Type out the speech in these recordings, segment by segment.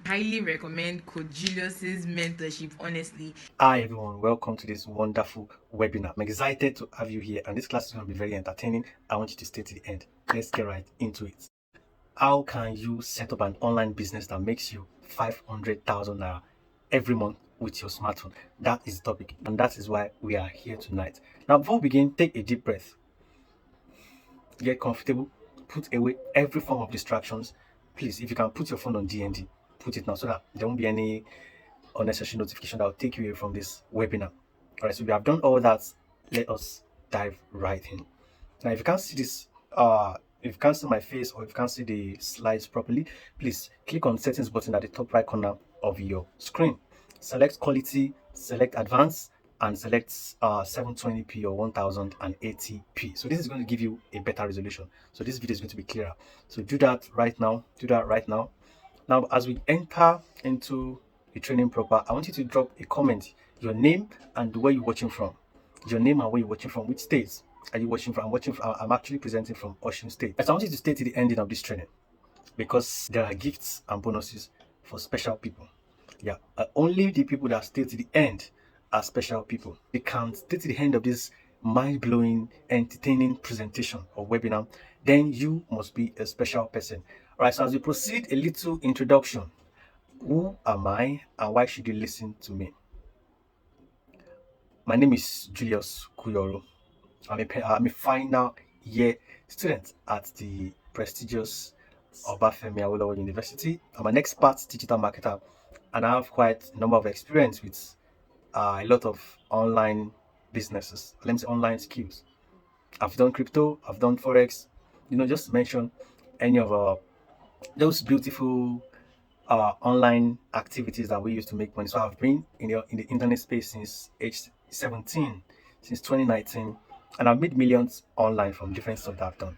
highly recommend Coach Julius's mentorship, honestly. Hi everyone, welcome to this wonderful webinar. I'm excited to have you here, and this class is going to be very entertaining. I want you to stay to the end. Let's get right into it. How can you set up an online business that makes you 500,000 naira every month with your smartphone? That is the topic, and that is why we are here tonight. Now, before we begin, take a deep breath, get comfortable, put away every form of distractions. Please, if you can put your phone on DND, put it now so that there won't be any unnecessary notification that will take you away from this webinar. All right, so we have done all that. Let us dive right in. Now, if you can't see this, if you can't see my face or if you can't see the slides properly, please click on settings button at the top right corner of your screen. Select quality, select advanced, and select 720p or 1080p. So this is going to give you a better resolution. So this video is going to be clearer. So do that right now. Do that right now. Now, as we enter into the training proper, I want you to drop a comment, your name and where you're watching from. Your name and where you're watching from. Which states are you watching from? I'm actually presenting from Osun State. So I want you to stay to the ending of this training because there are gifts and bonuses for special people. Yeah, only the people that stay to the end are special people. They can stay to the end of this mind-blowing, entertaining presentation or webinar, then you must be a special person. All right, so as we proceed, a little introduction. Who am I and why should you listen to me? My name is Julius Kuyoro. I'm a final year student at the prestigious Obafemi Awolowo University. I'm an expert digital marketer and I have quite a number of experience with a lot of online businesses. Let me say online skills. I've done crypto, I've done forex. Just to mention any of those beautiful online activities that we use to make money. So I've been in the internet space since age 17, since 2019, and I've made millions online from different stuff that I've done.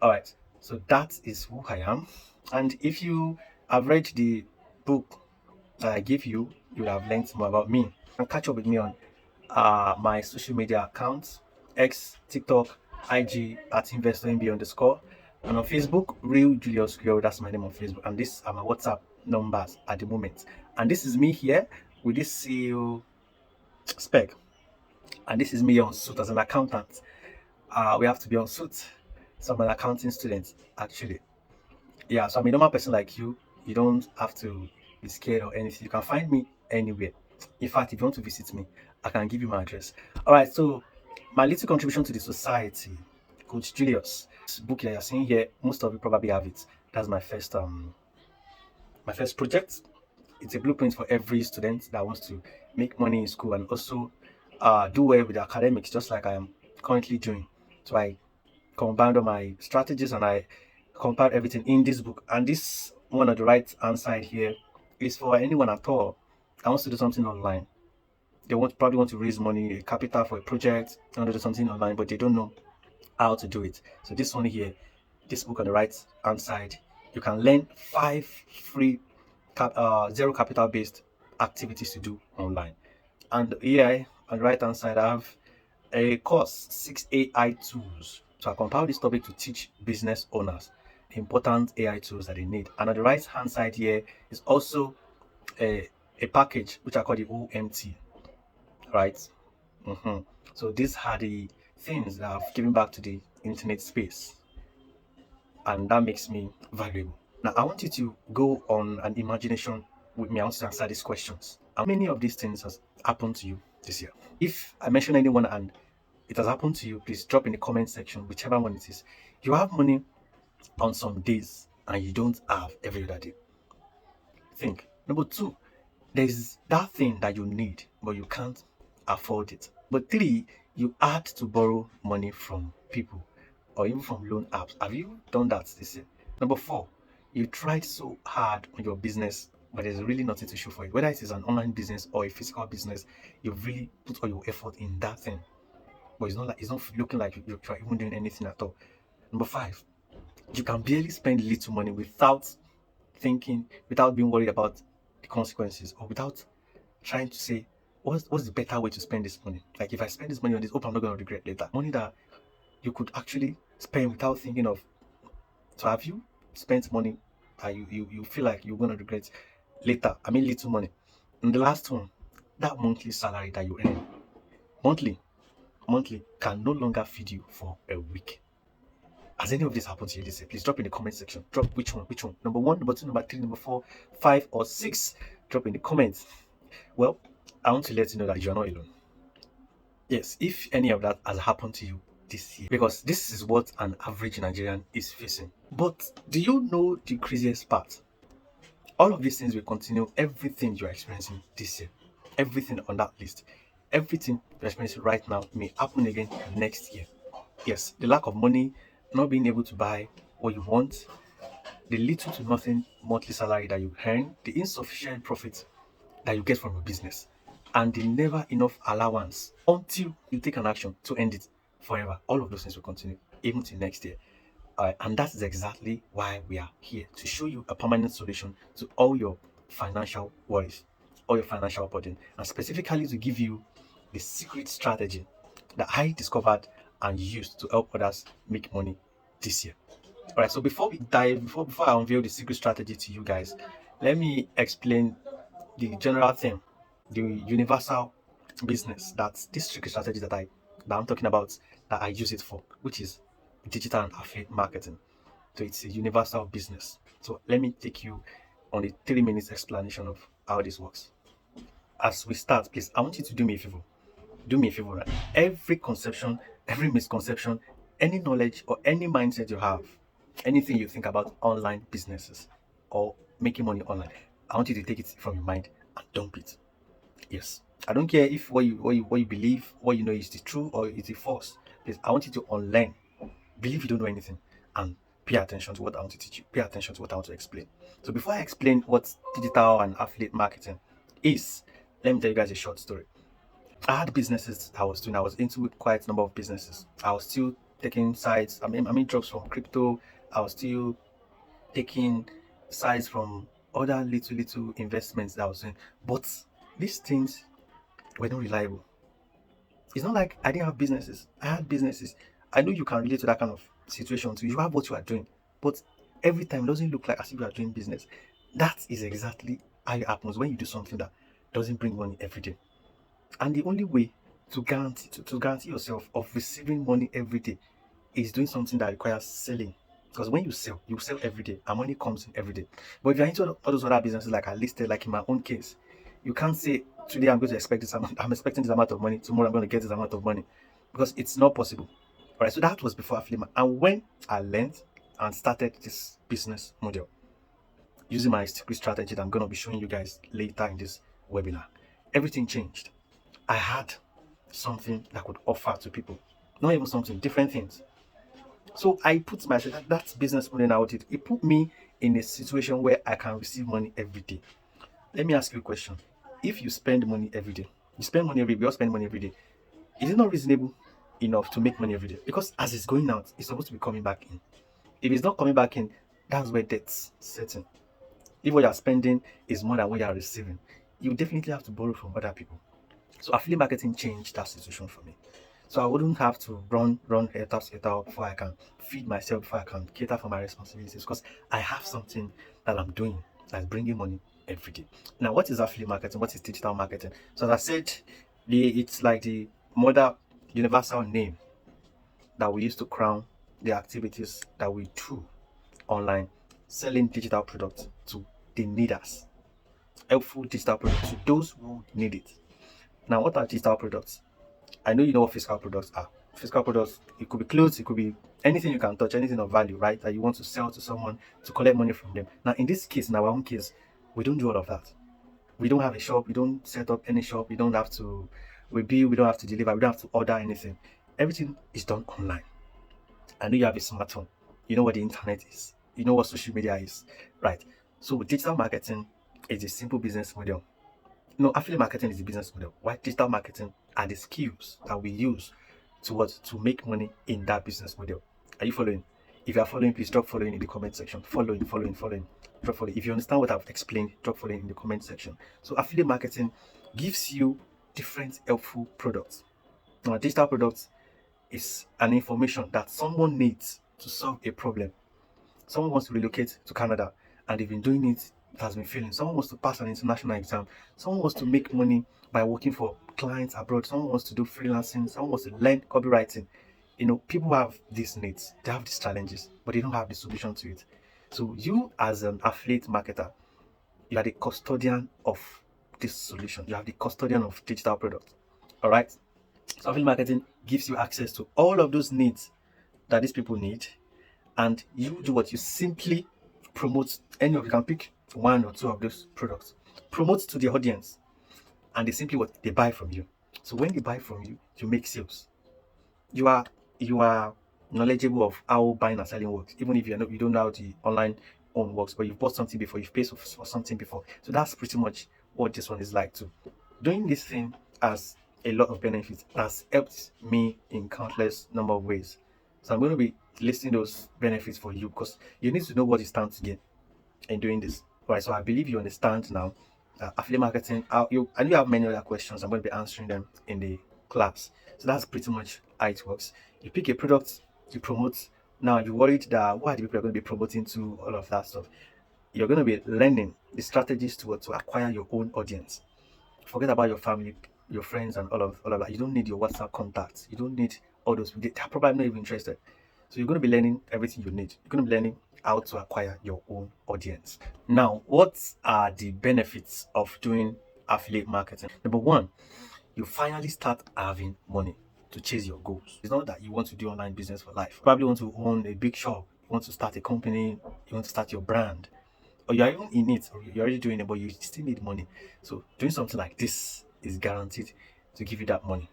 All right, so that is who I am. And if you have read the book that I give you, you will have learned more about me. You can catch up with me on my social media accounts, X, TikTok, IG at InvestorMB underscore, and on Facebook, Real Julius Kuyoro. That's my name on Facebook, and this are my WhatsApp numbers at the moment. And this is me here with this CEO spec, and this is me on suit as an accountant. We have to be on suit. So I'm an accounting student actually. Yeah, so I'm a normal person like you. You don't have to be scared or anything. You can find me anywhere. In fact, if you want to visit me, I can give you my address. All right, so my little contribution to the society, Coach Julius. This book that you're seeing here, most of you probably have it. That's my first project. It's a blueprint for every student that wants to make money in school and also do well with academics, just like I am currently doing. So I combined all my strategies and I compiled everything in this book. And this one on the right hand side here is for anyone at all that wants to do something online. They probably want to raise money, capital for a project, they want to do something online, but they don't know how to do it. So this one here, this book on the right hand side, you can learn 5 free zero capital based activities to do online. And here on the right hand side, I have a course, 6 AI tools. So I compiled this topic to teach business owners the important AI tools that they need. And on the right hand side here is also a package which I call the OMT, right? So these are the things that I've given back to the internet space, and that makes me valuable. Now I want you to go on an imagination with me. I want you to answer these questions. How many of these things has happened to you this year? If I mention anyone and it has happened to you, please drop in the comment section, whichever one it is. You have money on some days and you don't have every other day. Think. Number two, there's that thing that you need, but you can't afford it. But three, you had to borrow money from people or even from loan apps. Have you done that this year? Number four, you tried so hard on your business, but there's really nothing to show for it. Whether it is an online business or a physical business, you've really put all your effort in that thing. But it's not looking like you're even doing anything at all. Number five, you can barely spend little money without without being worried about the consequences, or without trying to say, what's the better way to spend this money? Like, if I spend this money on this, hope I'm not going to regret later. Money that you could actually spend without thinking of. So have you spent money that you feel like you're going to regret later. I mean, little money. And the last one, that monthly salary that you earn, monthly, monthly can no longer feed you for a week. Has any of this happened to you this year? Please drop in the comment section. Drop which one, which one. Number one, number two, number three, number four, five, or six. Drop in the comments. Well, I want to let you know that you are not alone. Yes, if any of that has happened to you this year, because this is what an average Nigerian is facing. But do you know the craziest part? All of these things will continue. Everything you are experiencing this year, everything on that list, everything you're experiencing right now may happen again next year. Yes, the lack of money, not being able to buy what you want, the little to nothing monthly salary that you earn, the insufficient profit that you get from your business, and the never enough allowance until you take an action to end it forever. All of those things will continue even till next year. And that is exactly why we are here, to show you a permanent solution to all your financial worries, all your financial burden, and specifically to give you the secret strategy that I discovered and used to help others make money this year. All right, so before I unveil the secret strategy to you guys, let me explain the general thing, the universal business that this secret strategy that I'm talking about, that I use it for, which is digital and affiliate marketing. So it's a universal business. So let me take you on a 3 minutes explanation of how this works. As we start, please, I want you to do me a favor. Do me a favor, right? Every conception, every misconception, any knowledge or any mindset you have, anything you think about online businesses or making money online, I want you to take it from your mind and dump it. Yes. I don't care if what you believe, what you know is the true or is the false. Please, I want you to unlearn. Believe you don't know anything and pay attention to what I want to teach you. Pay attention to what I want to explain. So before I explain what digital and affiliate marketing is, let me tell you guys a short story. I had businesses I was doing. I was into quite a number of businesses. I was still taking sides. I mean drops from crypto. I was still taking sides from other little investments that I was doing. But these things were not reliable. It's not like I didn't have businesses. I had businesses. I know you can relate to that kind of situation too. You have what you are doing, but every time it doesn't look like as if you are doing business. That is exactly how it happens when you do something that doesn't bring money every day. And the only way to guarantee yourself of receiving money every day is doing something that requires selling. Because when you sell every day and money comes in every day. But if you're into all those other businesses like I listed, like in my own case, you can't say today I'm going to expect this amount, I'm expecting this amount of money, tomorrow I'm going to get this amount of money. Because it's not possible. Alright, so that was before affiliate. And when I learned and started this business model using my secret strategy that I'm going to be showing you guys later in this webinar, everything changed. I had something that could offer to people. Not even something, different things. So I put myself, that business model now, it put me in a situation where I can receive money every day. Let me ask you a question. If you spend money every day, you spend money every day, we all spend money every day, is it not reasonable enough to make money every day? Because as it's going out, it's supposed to be coming back in. If it's not coming back in, that's where debt's setting. If what you're spending is more than what you're receiving, you definitely have to borrow from other people. So affiliate marketing changed that situation for me. So I wouldn't have to run head up before I can feed myself, before I can cater for my responsibilities, because I have something that I'm doing that's bringing money every day. Now, what is affiliate marketing? What is digital marketing? So as I said, it's like the mother universal name that we use to crown the activities that we do online, selling digital products to the needers, helpful digital products to those who need it. Now, what are digital products? I know you know what physical products are. Physical products, it could be clothes, it could be anything you can touch, anything of value, right? That you want to sell to someone to collect money from them. Now, in this case, in our own case, we don't do all of that. We don't have a shop, we don't set up any shop, we don't have to we don't have to deliver, we don't have to order anything. Everything is done online. I know you have a smartphone, you know what the internet is, you know what social media is, right? So digital marketing is a simple business model. No, affiliate marketing is the business model. Why digital marketing are the skills that we use to make money in that business model. Are you following? If you are following, please drop following in the comment section. Following. Drop following. If you understand what I've explained, drop following in the comment section. So affiliate marketing gives you different helpful products. Now, digital products is an information that someone needs to solve a problem. Someone wants to relocate to Canada and they've been doing it that has been failing. Someone wants to pass an international exam. Someone wants to make money by working for clients abroad. Someone wants to do freelancing. Someone wants to learn copywriting. People have these needs, they have these challenges, but they don't have the solution to it. So you, as an affiliate marketer, you are the custodian of this solution. You are the custodian of digital products. All right. So affiliate marketing gives you access to all of those needs that these people need, and you do what? You simply promote any of, you can pick one or two of those products, promote to the audience, and they simply what? They buy from you. So when they buy from you, you make sales. You are knowledgeable of how buying and selling works, even if you don't know how the online own works, but you've bought something before, you've paid for something before. So that's pretty much what this one is like too. Doing this thing has a lot of benefits. It has helped me in countless number of ways. So I'm going to be listing those benefits for you, because you need to know what you stand to gain in doing this. All right, so I believe you understand now. Affiliate marketing. And you have many other questions. I'm going to be answering them in the class. So that's pretty much how it works. You pick a product, you promote. Now you're worried that what the people are going to be promoting to, all of that stuff. You're going to be learning the strategies to acquire your own audience. Forget about your family, your friends, and all of that. You don't need your WhatsApp contacts. You don't need all those. They're probably not even interested. So you're going to be learning everything you need. You're going to be learning how to acquire your own audience. Now, what are the benefits of doing affiliate marketing? Number one, you finally start having money to chase your goals. It's not that you want to do online business for life. You probably want to own a big shop. You want to start a company. You want to start your brand, or you're even in it, or you're already doing it, but you still need money. So doing something like this is guaranteed to give you that money.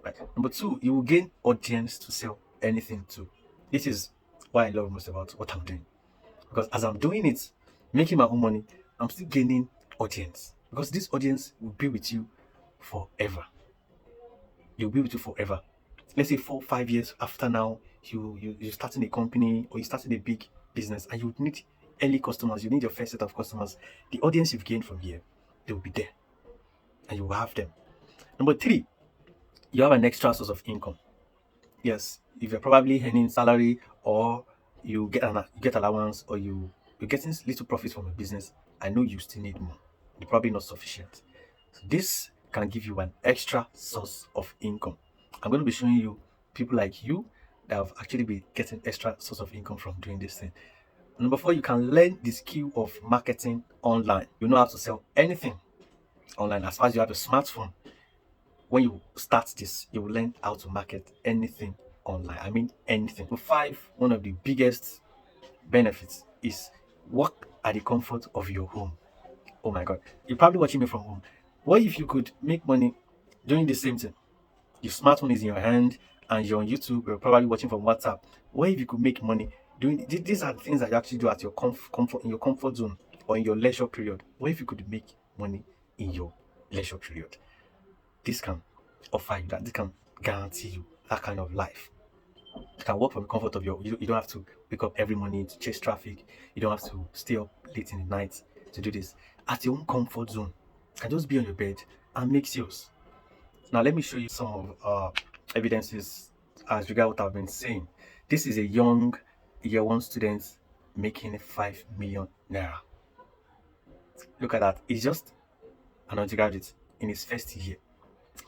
Right. Number two, you will gain audience to sell anything to. This is what I love most about what I'm doing. Because as I'm doing it, making my own money, I'm still gaining audience. Because this audience will be with you forever. You'll be with you forever. Let's say 4 5 years after now, you're starting a company, or you're starting a big business, and you need early customers, you need your first set of customers. The audience you've gained from here, they will be there, and you will have them. Number three, you have an extra source of income. Yes, if you're probably earning salary, or you get allowance, or you're getting little profits from a business, I know you still need more. You're probably not sufficient. So this can give you an extra source of income. I'm going to be showing you people like you that have actually been getting extra source of income from doing this thing. Number four, you can learn the skill of marketing online. You know how to sell anything online as far as you have a smartphone. When you start this, you will learn how to market anything online. I mean anything. So five, one of the biggest benefits is work at the comfort of your home. Oh my god, you're probably watching me from home. What if you could make money doing the same thing? Your smartphone is in your hand, and you're on YouTube, you're probably watching from WhatsApp. What if you could make money doing these are the things that you actually do at your comfort, in your comfort zone, or in your leisure period? What if you could make money in your leisure period? This can offer you that. This can guarantee you that kind of life. You can work from the comfort of you don't have to wake up every morning to chase traffic. You don't have to stay up late in the night to do this. At your own comfort zone, you can just be on your bed and make sales. Now let me show you some of evidences as regard what I've been saying. This is a young year one student making 5 million naira. Look at that. He's just an undergraduate in his first year.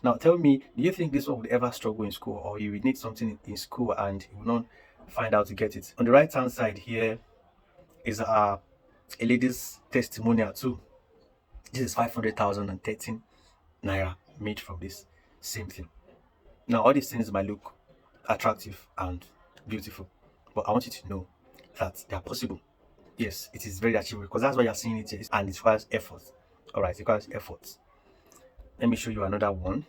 Now tell me, do you think this one would ever struggle in school, or you would need something in school and you will not find out to get it? On the right hand side here is a lady's testimonial too. This is 500,013 naira made from this same thing. Now all these things might look attractive and beautiful, but I want you to know that they are possible. Yes, it is very achievable, because that's why you're seeing it here, and it requires effort. All right, it requires effort. Let me show you another one.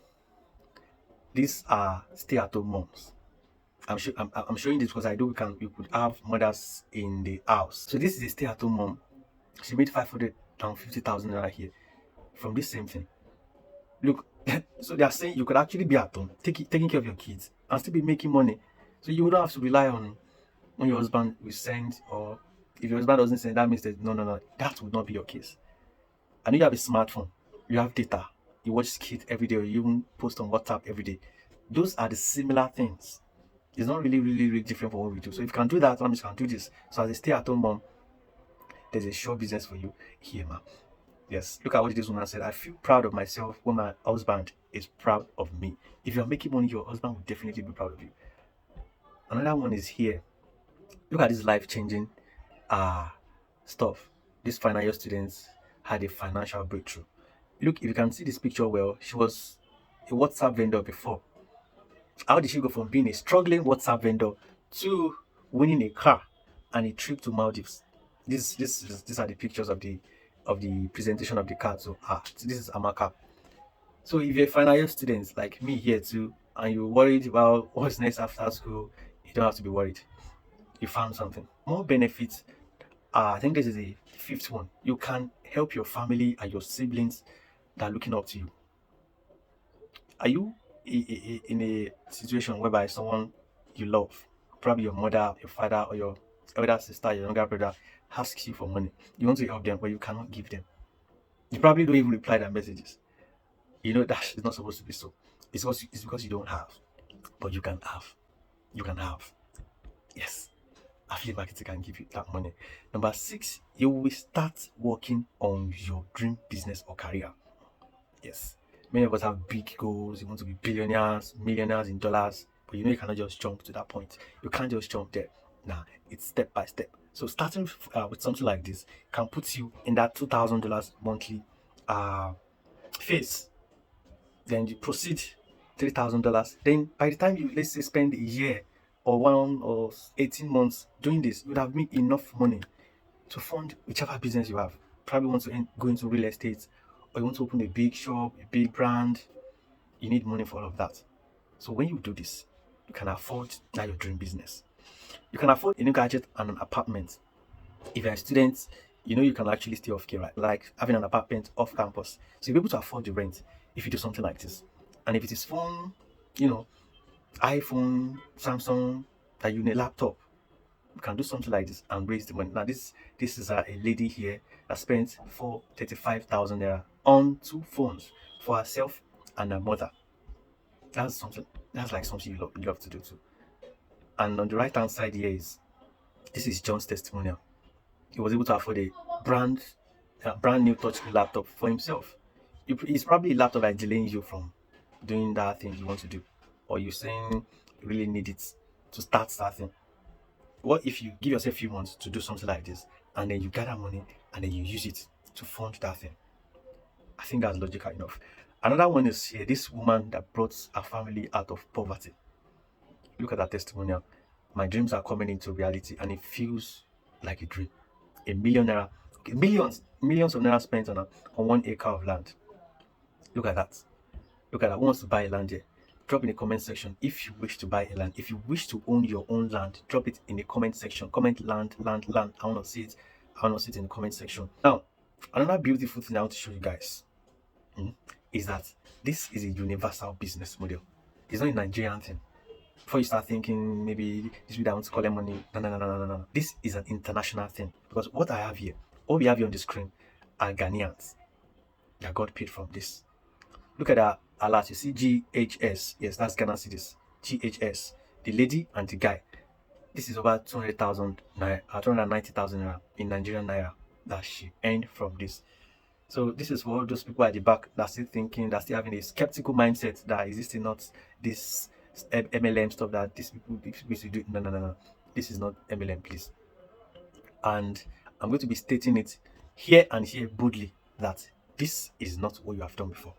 These are stay-at-home moms. I'm showing this because we could have mothers in the house. So this is a stay-at-home mom. She made 550,000 naira here from this same thing. Look, so they are saying you could actually be at home, taking care of your kids, and still be making money. So you don't have to rely on when your husband will send, or if your husband doesn't send, that means that no, that would not be your case. I know you have a smartphone, you have data, you watch skits every day, or you even post on WhatsApp every day. Those are the similar things. It's not really different from what we do. So if you can do that, that means you can do this. So as a stay-at-home mom, there's a sure business for you here, ma. Yes, look at what this woman said. I feel proud of myself when my husband is proud of me. If you're making money, your husband will definitely be proud of you. Another one is here. Look at this life-changing uh stuff. These final year students had a financial breakthrough. Look, if you can see this picture well, she was a WhatsApp vendor before. How did she go from being a struggling WhatsApp vendor to winning a car and a trip to Maldives? These are the pictures of the presentation of the car. So this is Amaka. So if you're a final year student like me here too, and you're worried about what's next after school, you don't have to be worried. You found something. More benefits. I think this is the fifth one. You can help your family and your siblings that are looking up to you. Are you in a situation whereby someone you love, probably your mother, your father, or your elder sister, your younger brother, asks you for money? You want to help them, but you cannot give them. You probably don't even reply their messages. You know that is not supposed to be so. It's because you don't have, but you can have. You can have. Yes. Affiliate marketing can give you that money. Number 6, you will start working on your dream business or career. Yes. Many of us have big goals. You want to be billionaires, millionaires in dollars, but you cannot just jump to that point. You can't just jump there. Nah, it's step by step. So starting with something like this can put you in that $2,000 monthly phase. Then you proceed $3,000. Then by the time you, let's say, spend a year or 18 months doing this, you would have made enough money to fund whichever business you have. Probably want to go into real estate, or you want to open a big shop, a big brand. You need money for all of that. So when you do this, you can afford that your dream business. You can afford a new gadget and an apartment. If you're a student, you can actually stay off care, right? Like having an apartment off campus. So you'll be able to afford the rent if you do something like this. And if it is phone, iPhone, Samsung, that you need a laptop, you can do something like this and raise the money. Now this is a lady here that spent 35,000 naira on 2 phones for herself and her mother. That's like something you love to do too. And on the right hand side here this is John's testimonial. He was able to afford a brand new touchscreen laptop for himself. It's probably a laptop that delaying you from doing that thing you want to do, or you're saying you really need it to start starting. What if you give yourself a few months to do something like this, and then you gather money and then you use it to fund that thing? I think that's logical enough. Another one is here, this woman that brought her family out of poverty. Look at that testimonial. My dreams are coming into reality and it feels like a dream. A million naira, okay, millions of naira spent on 1 acre of land. Look at that. Look at that. Who wants to buy a land here? Drop in the comment section if you wish to buy a land. If you wish to own your own land, drop it in the comment section. Comment land. I want to see it. I want to see it in the comment section. Now, another beautiful thing I want to show you guys is that this is a universal business model. It's not a Nigerian thing. Before you start thinking maybe this people that want to collect money, no. This is an international thing, because what we have here on the screen are Ghanaians that got paid from this. Look at that alert. You see GHS. Yes, that's Ghana cedis. GHS. The lady and the guy. This is over 200,000 naira, 290,000 naira in Nigerian naira that she earned from this. So this is for all those people at the back that still thinking, that still having a skeptical mindset that is this not this MLM stuff that these people should do. No. This is not MLM, please. And I'm going to be stating it here and here boldly that this is not what you have done before.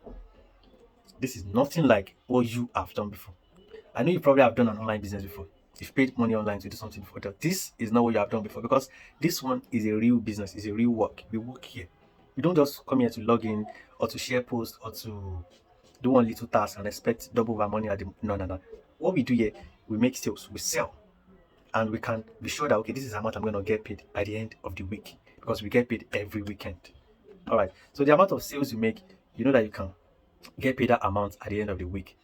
This is nothing like what you have done before. I know you probably have done an online business before. You've paid money online to do something before. This is not what you have done before, because this one is a real business, is a real work. We work here. We don't just come here to log in or to share posts or to do one little task and expect double our money at the no. What we do here, we make sales, we sell, and we can be sure that okay, this is how much I'm going to get paid by the end of the week, because we get paid every weekend. All right. So the amount of sales you make, you know that you can get paid that amount at the end of the week.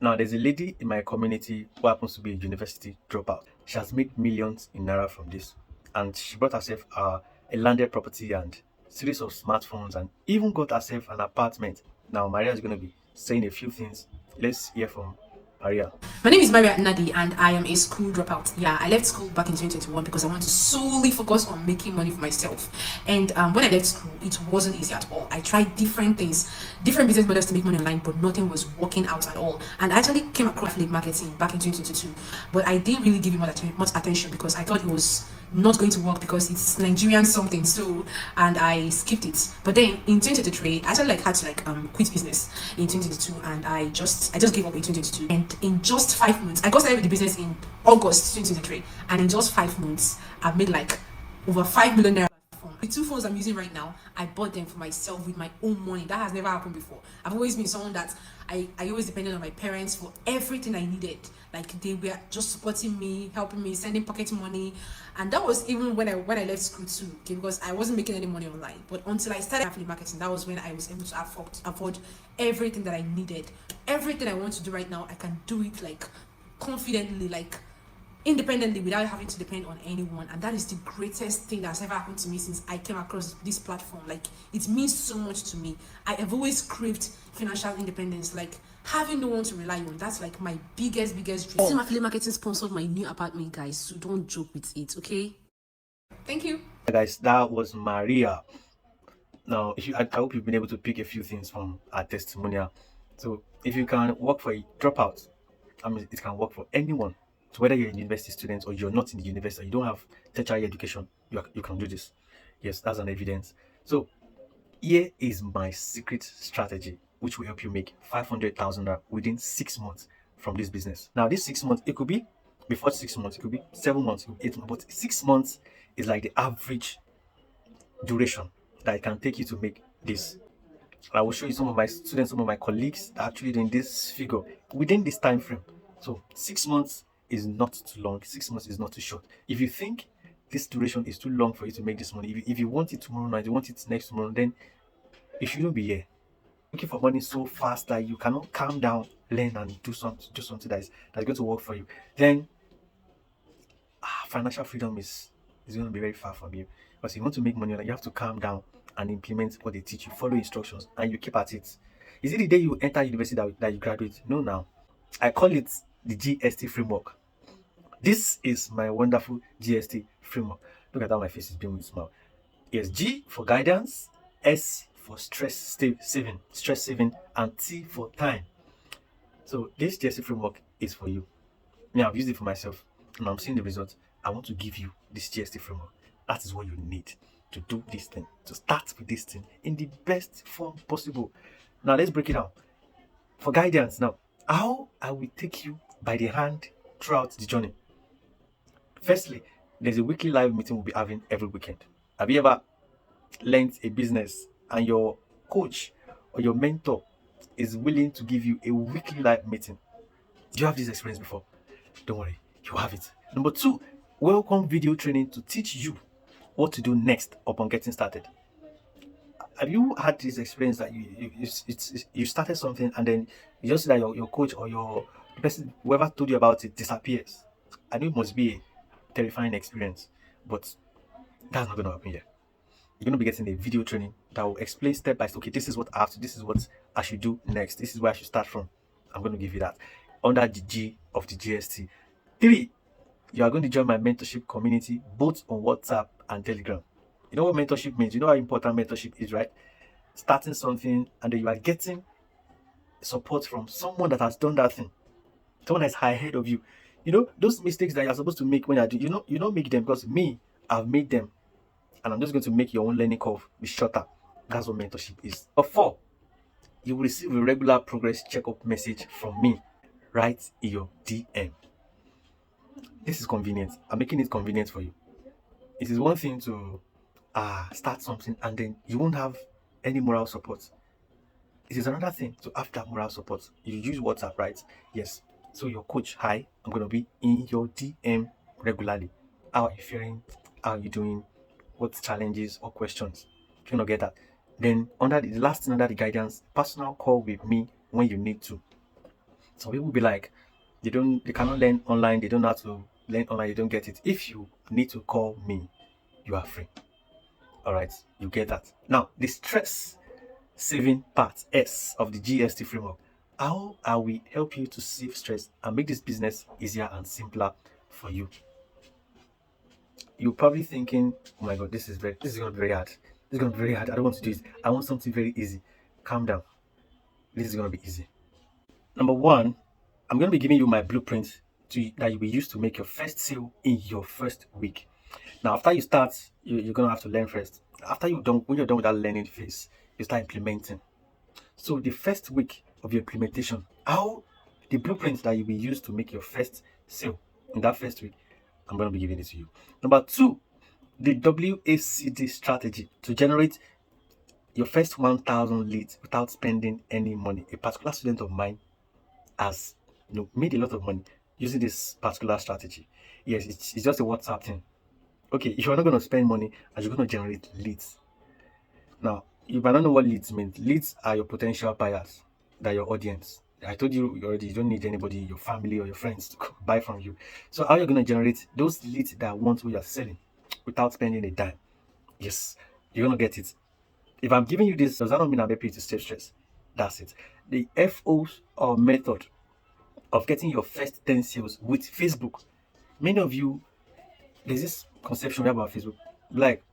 Now, there's a lady in my community who happens to be a university dropout. She has made millions in naira from this, and she bought herself a landed property and series of smartphones, and even got herself an apartment. Now, Maria is going to be saying a few things. Let's hear from Maria. My name is Maria Nadi and I am a school dropout. Yeah, I left school back in 2021 because I want to solely focus on making money for myself. And when I left school, it wasn't easy at all. I tried different things, different business models to make money online, but nothing was working out at all. And I actually came across affiliate marketing back in 2022, but I didn't really give it much attention because I thought it was not going to work because it's Nigerian something, so and I skipped it. But then in 2023 I actually had to quit business in 2022, and I just gave up in 2022. And in just 5 months, I got started with the business in August 2023, and in just 5 months I've made over 5 million naira. The two phones I'm using right now, I bought them for myself with my own money. That has never happened before. I've always been someone that I always depended on my parents for everything I needed. Like they were just supporting me, helping me, sending pocket money. And that was even when I left school too, okay, because I wasn't making any money online. But until I started affiliate marketing, that was when I was able to afford everything that I needed. Everything I want to do right now, I can do it confidently, independently, without having to depend on anyone. And that is the greatest thing that's ever happened to me since I came across this platform. It means so much to me. I have always craved financial independence, having no one to rely on. That's my biggest dream. Team Affiliate Marketing sponsored my new apartment, guys, so don't joke with it, okay? Thank you. Guys, that was Maria. Now, I hope you've been able to pick a few things from our testimonial. So if you can work for a dropout, it can work for anyone. So whether you're a university student or you're not in the university, you don't have tertiary education, you can do this. Yes, that's an evidence. So here is my secret strategy, which will help you make 500,000 within 6 months from this business. Now, this 6 months, it could be before 6 months, it could be 7 months, it could be 8 months, but 6 months is like the average duration that it can take you to make this. I will show you some of my students, some of my colleagues actually doing this figure within this time frame. So 6 months is not too long. 6 months is not too short. If you think this duration is too long for you to make this money, if you want it tomorrow night, you want it next tomorrow, then you shouldn't be here looking for money so fast that you cannot calm down, learn and do something that's going to work for you. Then financial freedom is going to be very far from you. Because if you want to make money, you have to calm down and implement what they teach you, follow instructions, and you keep at it. Is it the day you enter university that you graduate? No, now. I call it the GST framework. This is my wonderful GST framework. Look at how my face is being with smile. Yes, G for guidance, S for stress saving, and T for time. So this GST framework is for you. Now I've used it for myself and I'm seeing the results. I want to give you this GST framework. That is what you need to do this thing, to start with this thing in the best form possible. Now let's break it down. For guidance, now, how I will take you by the hand throughout the journey. Firstly, there's a weekly live meeting we'll be having every weekend. Have you ever learned a business and your coach or your mentor is willing to give you a weekly live meeting? Do you have this experience before? Don't worry, you have it. Number two, welcome video training to teach you what to do next upon getting started. Have you had this experience that you started something and then you just see that your coach or the person, whoever told you about it, disappears? I know it must be a terrifying experience, but that's not going to happen here. You're going to be getting a video training that will explain step by step. Okay, this is what I have to, this is what I should do next. This is where I should start from. I'm going to give you that under the G of the GST. 3, you are going to join my mentorship community both on WhatsApp and Telegram. You know what mentorship means? You know how important mentorship is, right? Starting something and then you are getting support from someone that has done that thing, someone that's ahead of you. You know, those mistakes that you're supposed to make when you're doing, you don't make them, because me, I've made them. And I'm just going to make your own learning curve be shorter. That's what mentorship is. But 4, you will receive a regular progress checkup message from me right in your DM. This is convenient. I'm making it convenient for you. It is one thing to start something and then you won't have any moral support. It is another thing to have that moral support. You use WhatsApp, right? Yes. So your coach, hi, I'm going to be in your DM regularly. How are you feeling? How are you doing? What challenges or questions? If you not get that, then under the last thing under the guidance, personal call with me when you need to. Some people be like, they cannot learn online, they don't know how to learn online, they don't get it. If you need to call me, you are free. All right, you get that. Now, the stress saving part, S of the GST framework. How I will help you to save stress and make this business easier and simpler for you. You're probably thinking, oh my god, this is gonna be very hard. This is gonna be very hard. I don't want to do it. I want something very easy. Calm down. This is gonna be easy. Number one, I'm gonna be giving you my blueprint that you will use to make your first sale in your first week. Now, after you start, you're gonna have to learn first. When you're done with that learning phase, you start implementing. So the first week of your implementation, how the blueprint that you will use to make your first sale in that first week, I'm going to be giving it to you. Number two, the WACD strategy to generate your first 1,000 leads without spending any money. A particular student of mine has made a lot of money using this particular strategy. Yes, it's just a WhatsApp thing. Okay, if you're not going to spend money and you're going to generate leads. Now, you might not know what leads mean. Leads are your potential buyers, they're your audience. I told you already, you don't need anybody, your family or your friends to buy from you. So how are you going to generate those leads that want what you're selling without spending a dime? Yes, you're going to get it. If I'm giving you this, does that not mean I'm happy to save stress? That's it. The FOs or method of getting your first 10 sales with Facebook. Many of you, there's this conception about Facebook. Like,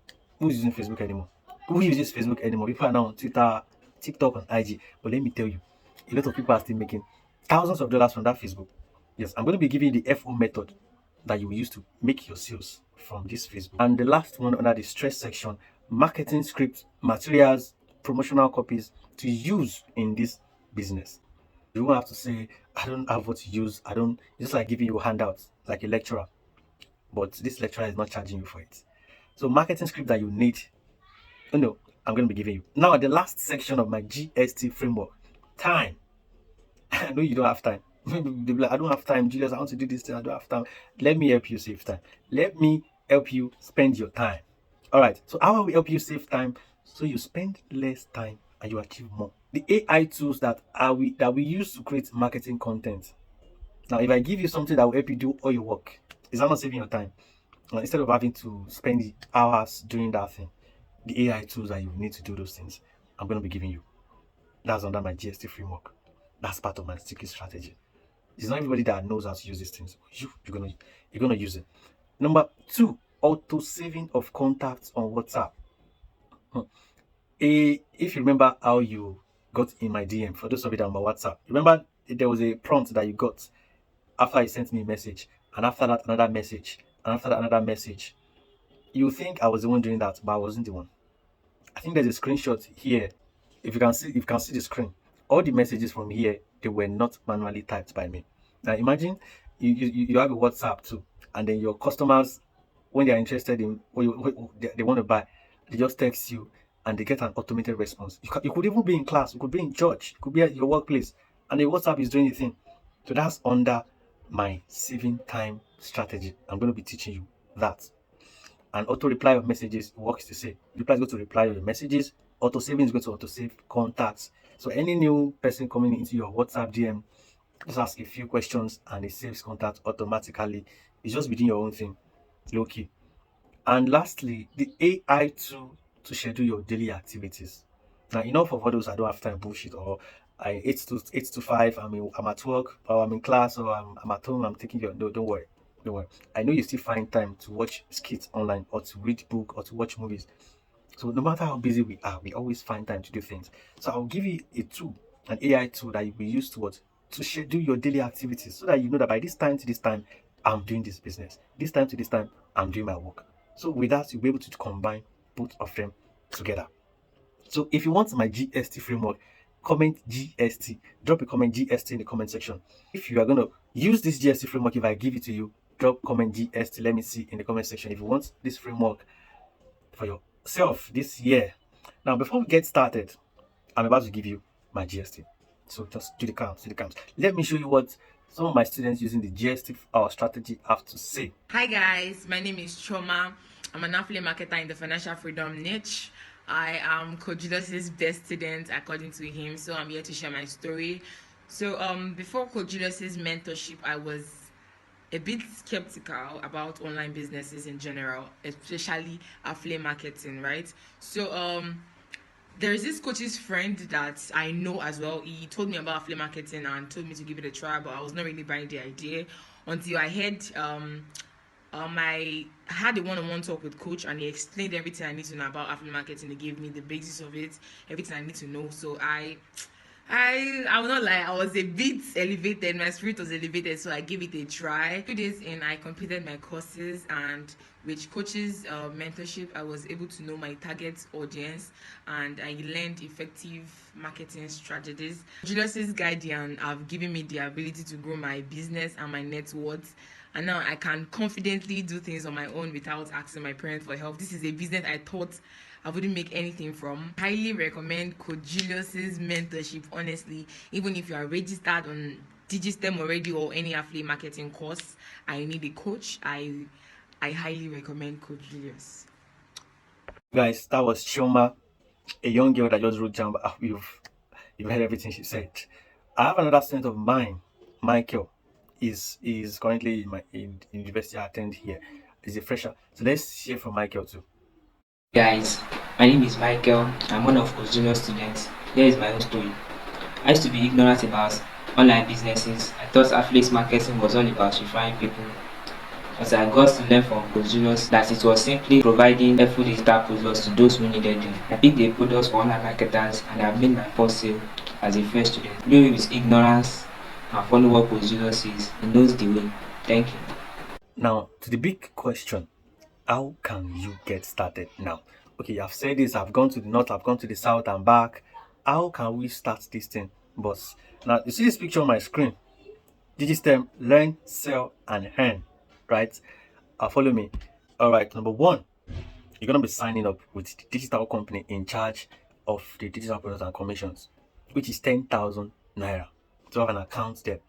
who's using Facebook anymore? Who uses Facebook anymore? People are now on Twitter, TikTok, and IG. But let me tell you, a lot of people are still making thousands of dollars from that Facebook. Yes, I'm going to be giving you the FO method that you will use to make your sales from this Facebook. And the last one under the stress section, marketing scripts, materials, promotional copies to use in this business. You won't have to say, I don't have what to use. It's just like giving you handouts, like a lecturer. But this lecturer is not charging you for it. So marketing script that you need, I'm going to be giving you. Now, the last section of my GST framework, time. I know you don't have time. They'll be like, I don't have time, Julius. I want to do this thing. I don't have time. Let me help you save time. Let me help you spend your time. All right. So how will we help you save time so you spend less time and you achieve more? The AI tools that we use to create marketing content. Now, if I give you something that will help you do all your work, is that not saving your time? Instead of having to spend hours doing that thing, the AI tools that you need to do those things, I'm going to be giving you. That's under my GST framework. That's part of my secret strategy. It's not everybody that knows how to use these things. You're gonna use it. Number two, auto saving of contacts on WhatsApp. If you remember how you got in my DM, for those of you that are on my WhatsApp, remember there was a prompt that you got after you sent me a message, and after that another message, and after that another message. You think I was the one doing that, but I wasn't the one. I think there's a screenshot here. If you can see the screen, all the messages from here, they were not manually typed by me. Now imagine you have a WhatsApp too, and then your customers, when they are interested in what they want to buy, they just text you and they get an automated response. You could even be in class, you could be in church, you could be at your workplace, and the WhatsApp is doing the thing. So that's under my saving time strategy. I'm going to be teaching you that. And auto reply of messages works the same. Reply is going to reply your messages. Auto saving is going to auto save contacts. So any new person coming into your WhatsApp DM, just ask a few questions and it saves contact automatically. It's just within your own thing, low key. And lastly, the AI tool to schedule your daily activities. Now, enough of all those I don't have time bullshit or I 8 to 5. I'm at work or I'm in class or I'm at home. I'm taking your no. Don't worry, don't worry. I know you still find time to watch skits online or to read book or to watch movies. So no matter how busy we are, we always find time to do things. So I'll give you a tool, an AI tool that you will use to what? To schedule your daily activities so that you know that by this time to this time, I'm doing this business. This time to this time, I'm doing my work. So with that, you'll be able to combine both of them together. So if you want my GST framework, comment GST. Drop a comment GST in the comment section. If you are going to use this GST framework, if I give it to you, drop comment GST. Let me see in the comment section if you want this framework for yourself this year. Now, before we get started, I'm about to give you my GST. So just do the counts, do the counts. Let me show you what some of my students using the GST strategy have to say. Hi guys, my name is Choma. I'm an affiliate marketer in the financial freedom niche. I am Coach Julius's best student according to him, so I'm here to share my story. So before Coach Julius's mentorship, I was a bit skeptical about online businesses in general, especially affiliate marketing, right? So There is this coach's friend that I know as well. He told me about affiliate marketing and told me to give it a try, but I was not really buying the idea until I heard I had a one-on-one talk with coach and he explained everything I need to know about affiliate marketing. He gave me the basis of it, everything I need to know. So I will not lie, I was a bit elevated, my spirit was elevated, so I gave it a try. 2 days in, I completed my courses, and with coaches mentorship, I was able to know my target audience and I learned effective marketing strategies. Julius's guardian have given me the ability to grow my business and my net worth, and now I can confidently do things on my own without asking my parents for help. This is a business I thought I wouldn't make anything from. Highly recommend Coach Julius's mentorship, honestly. Even if you are registered on Digistem already or any affiliate marketing course, I need a coach. I highly recommend Coach Julius. Guys, that was Chioma, a young girl that just wrote down. You've heard everything she said. I have another student of mine, Michael. Is currently in university. I attend here. He's a fresher. So let's hear from Michael too. Guys, my name is Michael. I'm one of Coach Junior students. Here is my own story. I used to be ignorant about online businesses. I thought affiliate marketing was all about referring people. As I got to learn from Coach Juniors that it was simply providing helpful digital products to those who needed them. I picked the products for online marketers and I made my first sale as a first student. Though with ignorance and follow what Coach Junior says, he knows the way. Thank you. Now to the big question. How can you get started now? Okay, I've said this, I've gone to the north, I've gone to the south and back. How can we start this thing, boss? Now, you see this picture on my screen. Digistem, learn, sell, and earn, right? Follow me. All right, number one, you're going to be signing up with the digital company in charge of the digital products and commissions, which is 10,000 Naira to have an account there.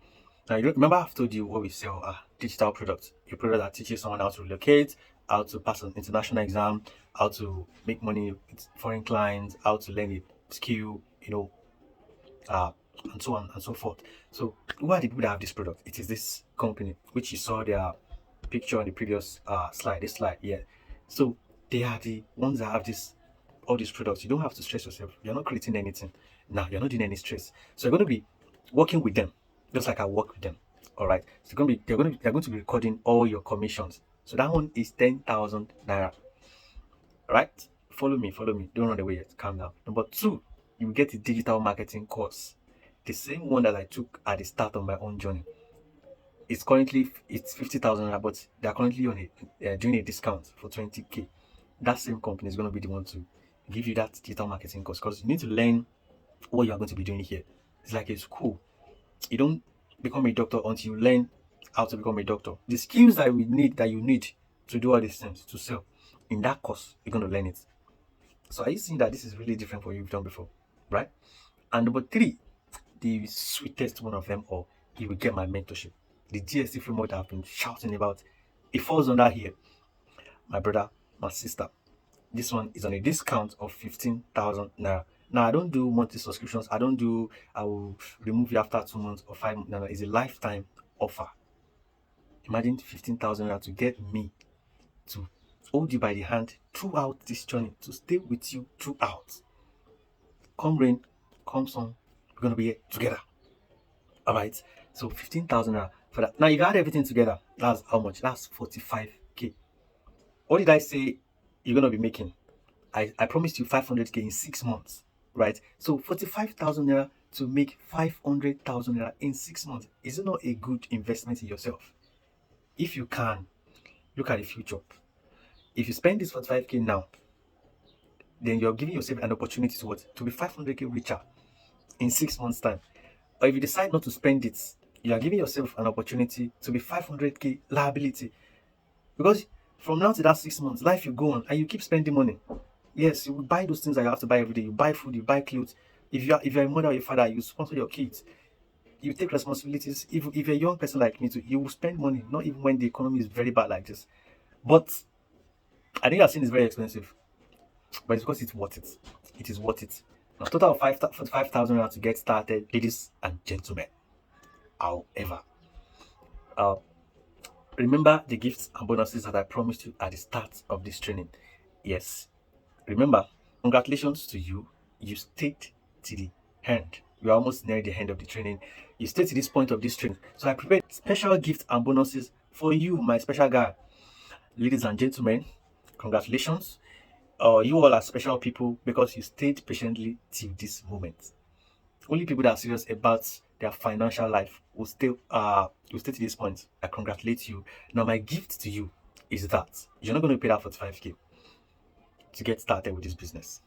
Now, you remember I've told you what we sell are digital products. A product that teaches someone how to relocate, how to pass an international exam, how to make money with foreign clients, how to learn a skill, and so on and so forth. So, who are the people that have this product? It is this company, which you saw their picture on the previous slide. This slide, yeah. So, they are the ones that have all these products. You don't have to stress yourself. You're not creating anything. Now, you're not doing any stress. So, you're going to be working with them, just like I work with them. All right. So they're going to be recording all your commissions. So that one is 10,000 Naira. All right. Follow me. Don't run away yet. Calm down. Number two, you will get a digital marketing course, the same one that I took at the start of my own journey. It's 50,000 Naira, but they are currently on doing a discount for 20k. That same company is going to be the one to give you that digital marketing course, because you need to learn what you are going to be doing here. It's like a school. You don't become a doctor until you learn how to become a doctor. The skills that you need to do all these things, to sell, in that course, you're going to learn it. So are you seeing that this is really different from what you've done before, right? And number three, the sweetest one of them all, you will get my mentorship. The GST framework that I've been shouting about, it falls under here. My brother, my sister, this one is on a discount of 15,000 Naira. Now, I don't do monthly subscriptions. I will remove you after 2 months or 5 months. No, it's a lifetime offer. Imagine 15,000 Naira to get me to hold you by the hand throughout this journey, to stay with you throughout. Come rain, come sun, we're going to be here together. All right. So 15,000 Naira for that. Now, if you add everything together, that's how much? That's 45k. What did I say you're going to be making? I promised you 500k in 6 months, right? So 45,000 Naira to make 500,000 Naira in 6 months. Is it not a good investment in yourself? If you can, look at the future. If you spend this 45k now, then you're giving yourself an opportunity to be 500k richer in 6 months' time. Or if you decide not to spend it, you are giving yourself an opportunity to be 500k liability. Because from now to that 6 months, life will go on and you keep spending money. Yes, you will buy those things that you have to buy every day. You buy food, you buy clothes. If you're a mother or a father, you sponsor your kids. You take responsibilities. If you're a young person like me too, you will spend money, not even when the economy is very bad like this. But I think that thing is very expensive. But it's because it's worth it. It is worth it. Now, total of 45,000 Naira to get started, ladies and gentlemen. However, remember the gifts and bonuses that I promised you at the start of this training. Yes. Remember, congratulations to you you stayed to the end. You're almost near the end of the training. You stayed to this point of this training. So I prepared special gifts and bonuses for you, my special guy. Ladies and gentlemen, congratulations. You all are special people because you stayed patiently till this moment. Only people that are serious about their financial life will stay to this point. I congratulate you. Now my gift to you is that you're not going to pay that 45k to get started with this business.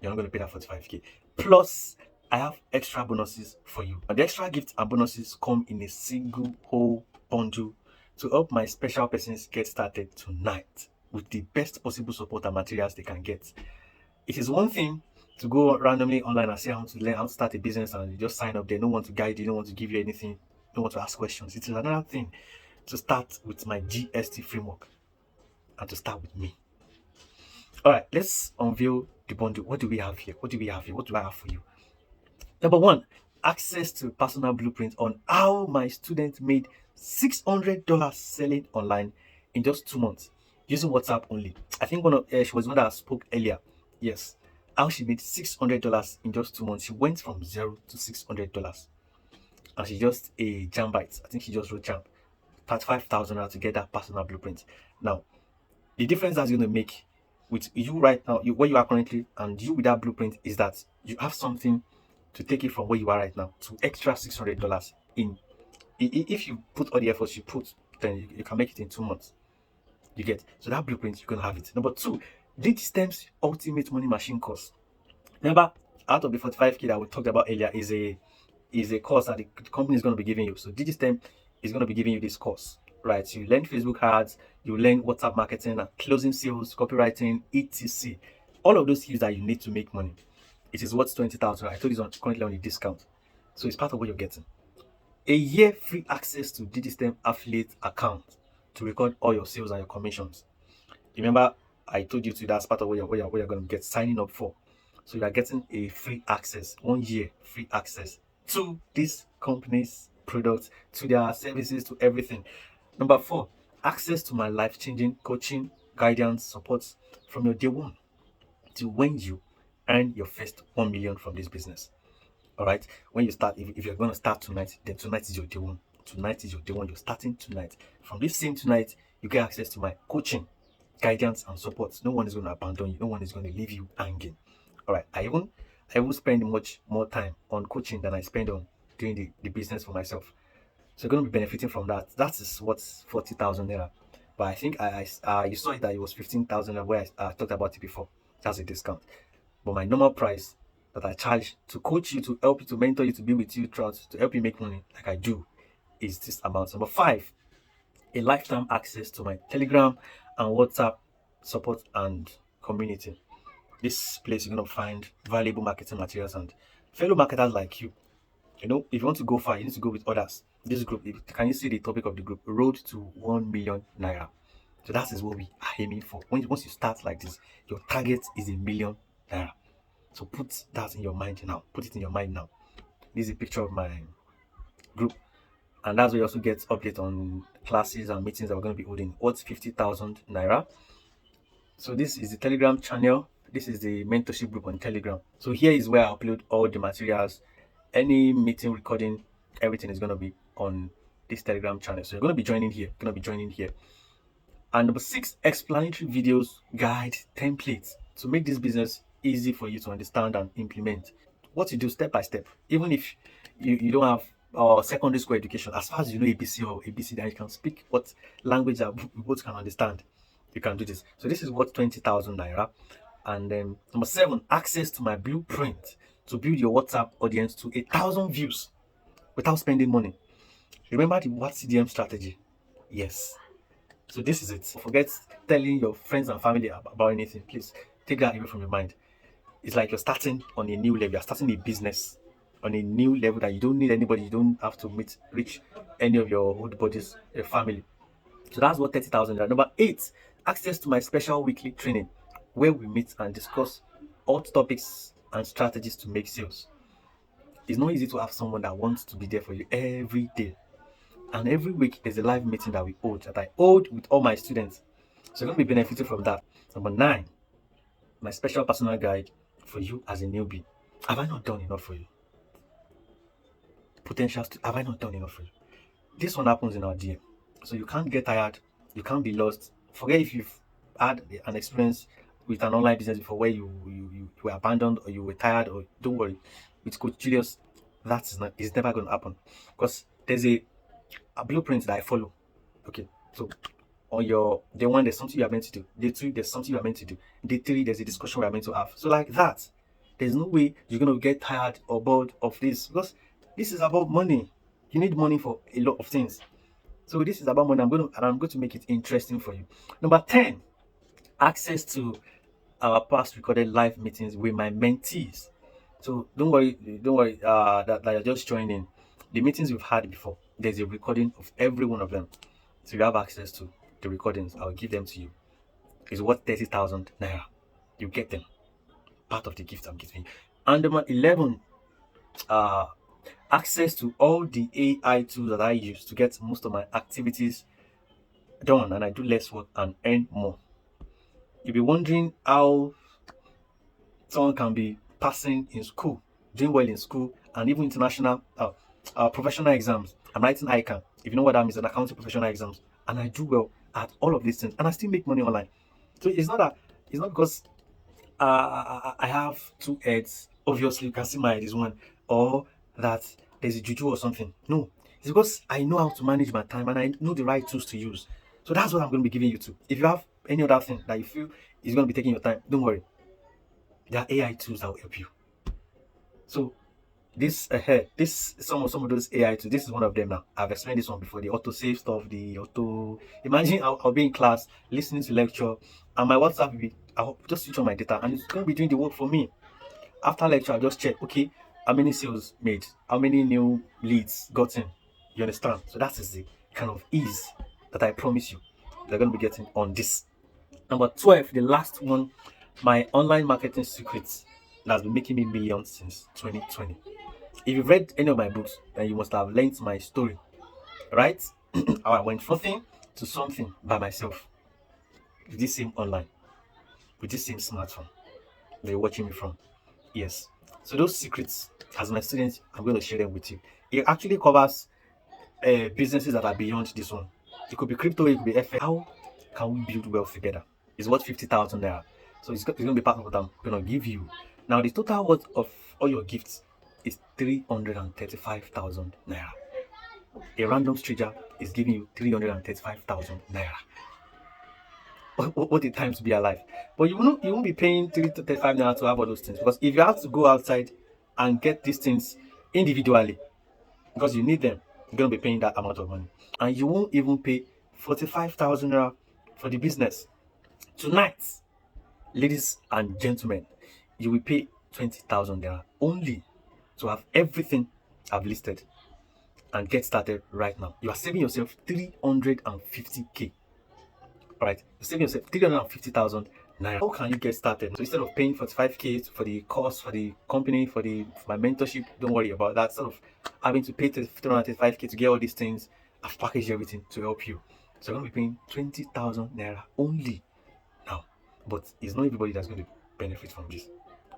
You're not going to pay that 45k. Plus, I have extra bonuses for you. And the extra gifts and bonuses come in a single whole bundle to help my special persons get started tonight with the best possible support and materials they can get. It is one thing to go randomly online and say, I want to learn how to start a business, and you just sign up there. No one to guide you, no one to give you anything, no one to ask questions. It is another thing to start with my GST framework and to start with me. All right, let's unveil the bundle. What do we have here? What do we have here? What do I have for you? Number one, access to personal blueprint on how my student made $600 selling online in just 2 months using WhatsApp only. I think she was one that spoke earlier. Yes, how she made $600 in just 2 months. She went from $0 to $600, and she just a jam bite. I think she just wrote jam 35,000 to get that personal blueprint. Now, the difference that's going to make with you right now, where you are currently, and you with that blueprint is that you have something to take it from where you are right now to extra $600 in. If you put all the efforts you put, then you can make it in 2 months. You get, so that blueprint, you're gonna have it. Number two, DigiStem's ultimate money machine course. Remember, out of the 45k that we talked about earlier is a course that the company is going to be giving you. So DigiStem is going to be giving you this course, right? So you learn Facebook ads, you learn WhatsApp marketing, and closing sales, copywriting, etc. All of those skills that you need to make money. It is worth 20,000. I told you it's currently on a discount, so it's part of what you're getting. A year free access to DigiStem affiliate account to record all your sales and your commissions. Remember, I told you that's part of what you're going to get signing up for. So you are getting a free access, 1 year free access to this company's products, to their services, to everything. Number four, access to my life-changing coaching, guidance, support from your day one to when you earn your first 1 million from this business. All right, when you start, if you're going to start tonight, then tonight is your day one. Tonight is your day one. You're starting tonight. From this same tonight, you get access to my coaching, guidance, and support. No one is going to abandon you. No one is going to leave you hanging. All right, I will spend much more time on coaching than I spend on doing the business for myself. So you're going to be benefiting from that. That is what's 40,000 naira. But I think you saw it that it was 15,000 naira where I talked about it before. That's a discount. But my normal price that I charge to coach you, to help you, to mentor you, to be with you throughout, to help you make money like I do, is this amount. Number five, a lifetime access to my Telegram and WhatsApp support and community. This place you're going to find valuable marketing materials and fellow marketers like you. You know, if you want to go far, you need to go with others. This group, can you see the topic of the group? Road to 1 million naira. So that is what we are aiming for. Once you start like this, your target is 1 million naira. So put that in your mind now. Put it in your mind now. This is a picture of my group. And that's where you also get update on classes and meetings that we're going to be holding. What's 50,000 naira? So this is the Telegram channel. This is the mentorship group on Telegram. So here is where I upload all the materials. Any meeting recording, everything is going to be on this Telegram channel. So you're going to be joining here. And number six, explanatory videos, guide, templates to make this business easy for you to understand and implement. What you do step by step, even if you don't have secondary school education, as far as you know ABC or ABC, then you can speak what language that we both can understand. You can do this. So this is worth 20,000 naira. And then number seven, access to my blueprint to build your WhatsApp audience to 1,000 views without spending money. Remember the what CDM strategy? Yes. So this is it. Forget telling your friends and family about anything. Please take that away from your mind. It's like you're starting on a new level. You're starting a business on a new level that you don't need anybody. You don't have to reach any of your old bodies, your family. So that's what 30,000. Number eight, access to my special weekly training where we meet and discuss hot topics and strategies to make sales. It's not easy to have someone that wants to be there for you every day. And every week there's a live meeting that I hold with all my students. So you're going to be benefiting from that. Number nine, my special personal guide for you as a newbie? Have I not done enough for you? Have I not done enough for you? This one happens in our DM. So you can't get tired, you can't be lost. Forget if you've had an experience with an online business before where you were abandoned or you were tired, or don't worry. With Coach Julius, it's never gonna happen. Because there's a blueprint that I follow. Okay. So on your day one, there's something you are meant to do. Day two, there's something you are meant to do. Day three, there's a discussion we are meant to have. So like that, there's no way you're gonna get tired or bored of this, because this is about money. You need money for a lot of things. So this is about money. I'm going to make it interesting for you. Number 10, access to our past recorded live meetings with my mentees. So don't worry, that you're just joining. The meetings we've had before, there's a recording of every one of them. So you have access to the recordings. I'll give them to you. It's worth 30,000 naira. You get them. Part of the gift I'm giving you. And number 11, access to all the AI tools that I use to get most of my activities done, and I do less work and earn more. You'll be wondering how someone can be passing in school, doing well in school, and even international professional exams. I'm writing ICANN. If you know what that means, an accounting professional exams, and I do well at all of these things, and I still make money online. So it's not because I have two heads. Obviously, you can see my head is one, or that there's a juju or something. No, it's because I know how to manage my time and I know the right tools to use. So that's what I'm going to be giving you to. If you have any other thing that you feel is going to be taking your time, don't worry. There are AI tools that will help you. So some of those AI tools. This is one of them now. I've explained this one before. The auto save stuff. Imagine I'll be in class listening to lecture, and my WhatsApp will be. I'll just switch on my data, and it's going to be doing the work for me. After lecture, I'll just check. Okay, how many sales made? How many new leads gotten? You understand? So that is the kind of ease that I promise you they're going to be getting on this. Number 12, the last one, my online marketing secrets that's been making me millions since 2020. If you've read any of my books, then you must have learned my story, right? How I went from nothing to something by myself with this same online, with this same smartphone that you're watching me from. Yes. So those secrets, as my students, I'm going to share them with you. It actually covers businesses that are beyond this one. It could be crypto, it could be FX. How can we build wealth together? It's worth 50,000 naira. So it's going to be part of what I'm going to give you. Now, the total worth of all your gifts is 335,000 naira. A random stranger is giving you 335,000 naira. What a time to be alive. But you won't be paying 335 naira to have all those things, because if you have to go outside and get these things individually, because you need them, you're going to be paying that amount of money. And you won't even pay 45,000 naira for the business. Tonight, ladies and gentlemen, you will pay 20,000 naira only to have everything I've listed and get started right now. You are saving yourself 350k. Alright, you're saving yourself 350,000 naira. How can you get started? So instead of paying 45k for the course, for the company, for my mentorship, don't worry about that. Instead of having to pay 335k to get all these things, I've packaged everything to help you. So you're going to be paying 20,000 naira only now. But it's not everybody that's going to benefit from this.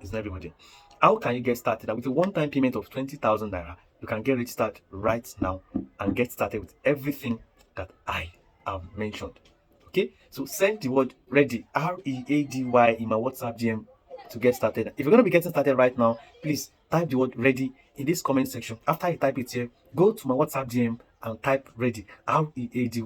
It's not everybody. How can you get started? With a one-time payment of 20,000 naira, you can get registered right now and get started with everything that I have mentioned. Okay, so send the word ready, READY, in my WhatsApp DM to get started. If you're going to be getting started right now, please type the word ready in this comment section. After you type it here, go to my WhatsApp DM and type ready, READY.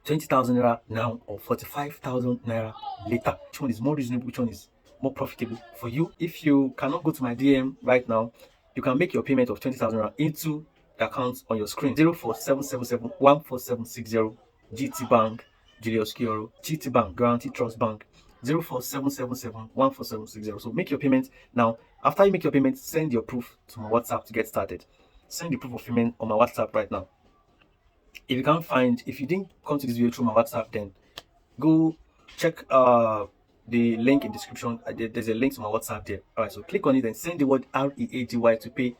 20,000 naira now or 45,000 naira later. Which one is more reasonable? Which one is more profitable for you? If you cannot go to my DM right now, you can make your payment of 20,000 naira into the account on your screen: 04777 14760 GT Bank, Julius Kioro, GT Bank, Guarantee Trust Bank, 04777 14760. So make your payment now. After you make your payment, send your proof to my WhatsApp to get started. Send the proof of payment on my WhatsApp right now. If you didn't come to this video through my WhatsApp, then go check the link in the description. There's a link to my WhatsApp there. Alright, so click on it and send the word READY to pay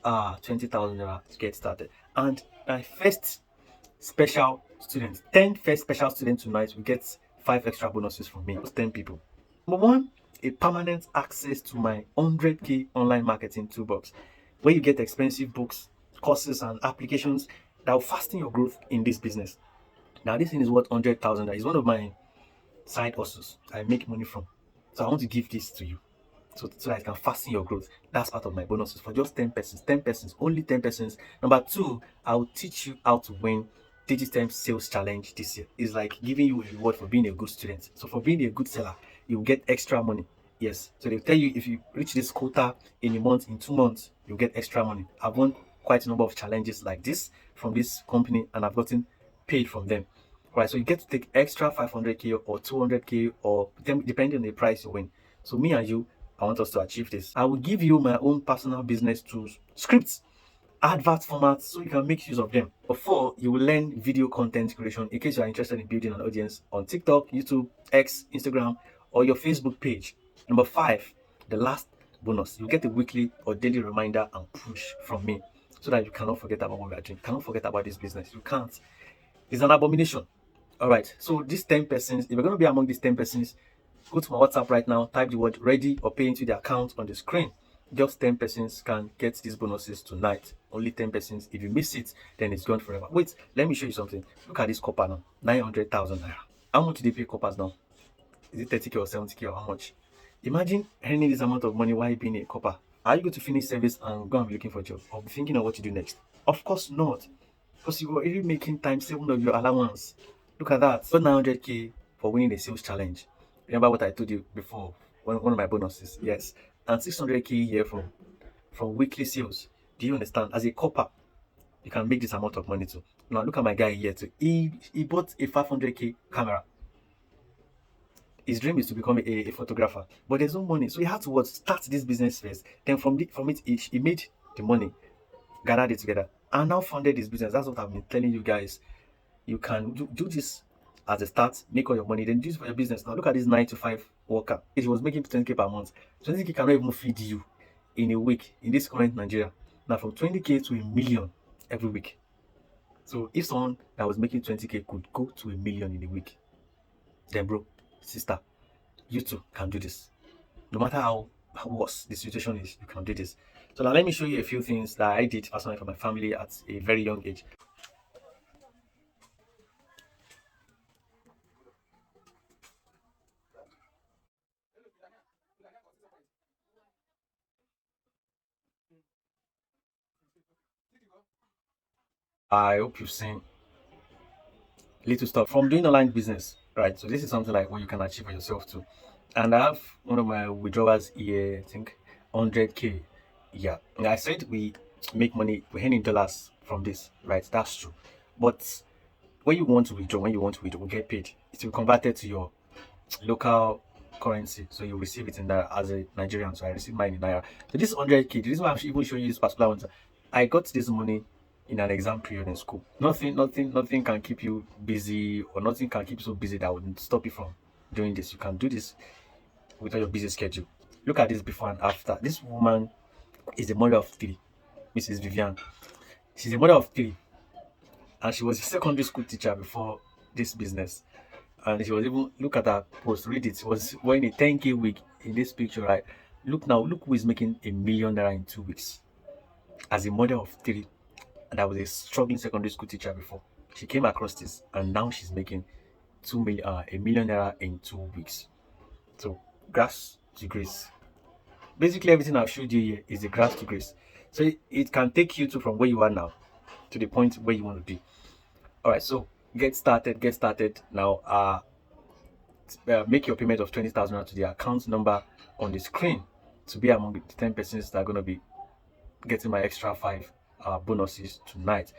20,000 naira to get started. And my first special students, 10 first special students tonight will get 5 extra bonuses from me. Those 10 people. Number 1, a permanent access to my 100K online marketing toolbox, where you get expensive books, courses, and applications that will fasten your growth in this business. Now, this thing is worth 100,000. It's one of my side hustles I make money from. So I want to give this to you so that I can fasten your growth. That's part of my bonuses for just 10 persons. 10 persons, only 10 persons. Number two, I will teach you how to win Digitime Sales Challenge this year. It's like giving you a reward for being a good student. So for being a good seller, you get extra money. Yes. So they'll tell you if you reach this quota in a month, in 2 months, you'll get extra money. I've won quite a number of challenges like this from this company, and I've gotten paid from them. Right, so you get to take extra 500K or 200K, or depending on the price you win. So me and you, I want us to achieve this. I will give you my own personal business tools, scripts, advert formats, so you can make use of them. Number four, you will learn video content creation in case you are interested in building an audience on TikTok, YouTube, X, Instagram, or your Facebook page. Number five, the last bonus, you get a weekly or daily reminder and push from me so that you cannot forget about what we are doing. You cannot forget about this business. You can't. It's an abomination. All right, so these 10 persons, if you're going to be among these 10 persons, go to my WhatsApp right now, type the word ready or pay into the account on the screen. Just 10 persons can get these bonuses tonight. Only 10 persons. If you miss it, then it's gone forever. Wait, let me show you something. Look at this copper now, 900,000 naira. How much do they pay coppers now? Is it 30K or 70K or how much? Imagine earning this amount of money while being a copper. Are you going to finish service and go and be looking for a job or be thinking of what to do next? Of course not, because you were already making times 7 of your allowance. Look at that. So 900K for winning the sales challenge. Remember what I told you before? One of my bonuses, yes. And 600K a year from weekly sales. Do you understand? As a copper, you can make this amount of money too. Now look at my guy here too. He bought a 500K camera. His dream is to become a photographer, but there's no money, so he had to start this business first. Then from it, he made the money, gathered it together, and now funded his business. That's what I've been telling you guys. You can do this as a start, make all your money, then do this for your business. Now look at this 9 to 5 worker. If he was making 20K per month, 20K cannot even feed you in a week in this current Nigeria. Now from 20K to a million every week. So if someone that was making 20K could go to a million in a week, then bro, sister, you too can do this. No matter how worse the situation is, you can do this. So now let me show you a few things that I did personally for my family at a very young age. I hope you've seen little stuff from doing online business, right? So this is something like what you can achieve for yourself too. And I have one of my withdrawals here, I think 100K. Yeah, and I said we make money, we're earning dollars from this, right? That's true. But when you want to withdraw, we get paid. It will be converted to your local currency, so you receive it in Naira as a Nigerian. So I receive mine in Naira. So this 100K, the reason why I'm even showing you this particular one, I got this money in an exam period in school. Nothing can keep you busy, or nothing can keep you so busy that would stop you from doing this. You can do this without your busy schedule. Look at this before and after. This woman is the mother of three, Mrs. Vivian. She's a mother of three, and she was a secondary school teacher before this business. And she was even, look at her post, read it. She was wearing a 10K wig in this picture, right? Look now, look who is making a million naira in 2 weeks as a mother of three, and I was a struggling secondary school teacher before. She came across this, and now she's making a million naira in 2 weeks. So grass to grace. Basically, everything I've showed you here is the grass to grace. So it can take you to from where you are now to the point where you want to be. All right, so get started now. Make your payment of 20,000 to the account number on the screen to be among the 10 persons that are going to be getting my extra 5 bonuses tonight.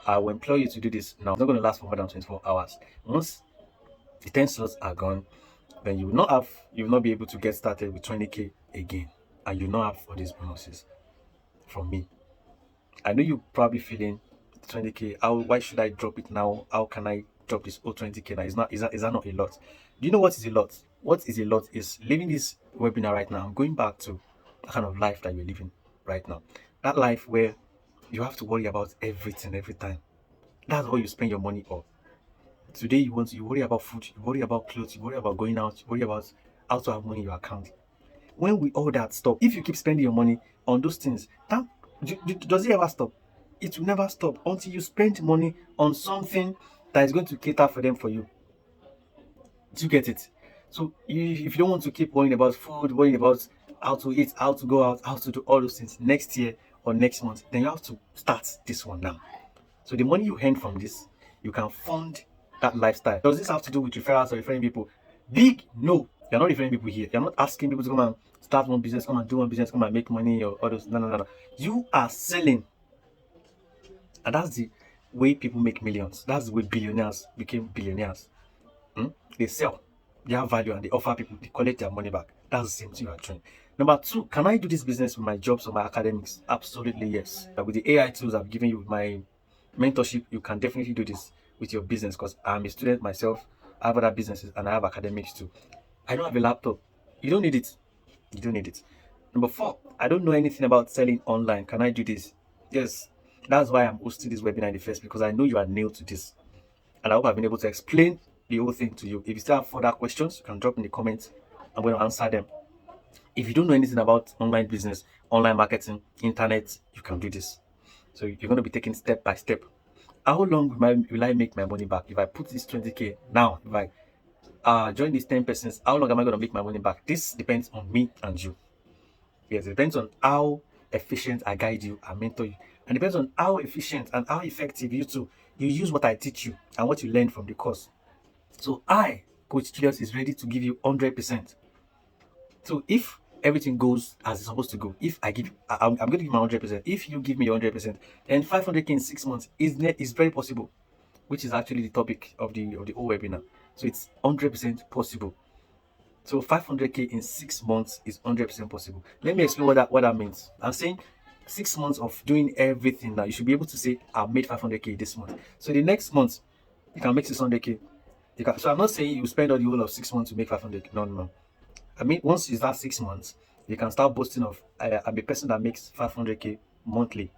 I will employ you to do this now. It's not going to last for more than 24 hours. Once the 10 slots are gone, then you will not be able to get started with 20K again, and you will not have all these bonuses from me. I know you're probably feeling 20K. Why should I drop it now? How can I drop this 20K now? Is that not a lot? Do you know what is a lot? What is a lot is leaving this webinar right now, going back to the kind of life that you're living right now. That life where you have to worry about everything every time. That's all you spend your money on. Today you worry about food, you worry about clothes, you worry about going out, you worry about how to have money in your account. When we all that stop, if you keep spending your money on those things, does it ever stop? It will never stop until you spend money on something that is going to cater for them for you. Do you get it? So if you don't want to keep worrying about food, worrying about how to eat, how to go out, how to do all those things next year or next month, then you have to start this one now. So the money you earn from this, you can fund that lifestyle. Does this have to do with referrals or referring people? Big no. You're not referring people here. You're not asking people to come and start one business, come and do one business, come and make money or all those. No. You are selling. And that's the way people make millions. That's the way billionaires became billionaires. They sell their value and they offer people, they collect their money back. That's the same thing you are doing. Number two, can I do this business with my jobs or my academics? Absolutely yes. With the AI tools I've given you with my mentorship, you can definitely do this with your business, because I'm a student myself. I have other businesses and I have academics too. I don't have a laptop. You don't need it. You don't need it. Number four, I don't know anything about selling online. Can I do this? Yes. That's why I'm hosting this webinar in the first, because I know you are new to this. And I hope I've been able to explain the whole thing to you. If you still have further questions, you can drop in the comments. I'm going to answer them. If you don't know anything about online business, online marketing, internet, you can do this. So you're going to be taking step by step. How long will I make my money back? If I put this 20K now, if I join these 10 persons, how long am I going to make my money back? This depends on me and you. Yes, it depends on how efficient I guide you and mentor you. And it depends on how efficient and how effective you use what I teach you and what you learn from the course. So Coach Julius, is ready to give you 100%. So if everything goes as it's supposed to go, if I give, I'm going to give my 100%. If you give me your 100%, then 500K in 6 months is very possible, which is actually the topic of the whole webinar. So it's 100% possible. So 500K in 6 months is 100% possible. Let me explain what that means. I'm saying 6 months of doing everything now, you should be able to say, I've made 500K this month. So the next month, you can make 600K. So I'm not saying you spend all the whole of 6 months to make 500K. No. I mean, once you start 6 months, you can start boasting of, I'm a person that makes 500K monthly.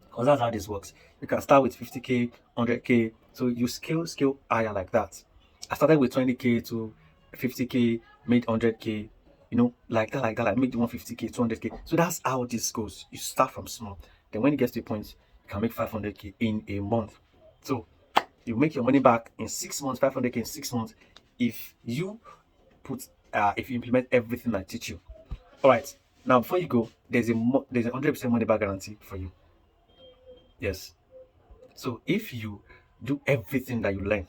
Because that's how this works. You can start with 50K, 100K. So you scale higher like that. I started with 20K to 50K, made 100K, like that, like made 150K, 200K. So that's how this goes. You start from small. Then when it gets to a point, you can make 500K in a month. So you make your money back in 6 months, 500K in 6 months, if you implement everything I teach you. All right. Now, before you go, there's a 100% money back guarantee for you. Yes. So if you do everything that you learn,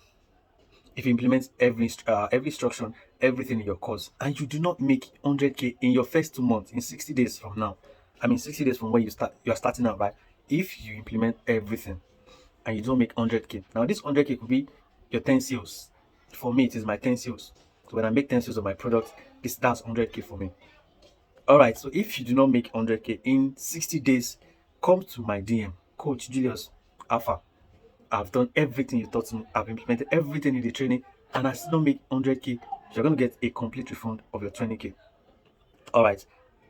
if you implement every instruction, everything in your course, and you do not make 100K in your first 2 months, in 60 days from now, 60 days from when you are starting out, right? If you implement everything and you don't make 100K, now this 100K could be your 10 sales. For me, it is my 10 sales. So when I make 10 sales of my product, that's 100K for me. All right. So if you do not make 100K in 60 days, come to my DM, Coach Julius Alpha. I've done everything you taught me. I've implemented everything in the training, and I still don't make 100K. You're going to get a complete refund of your 20K. All right.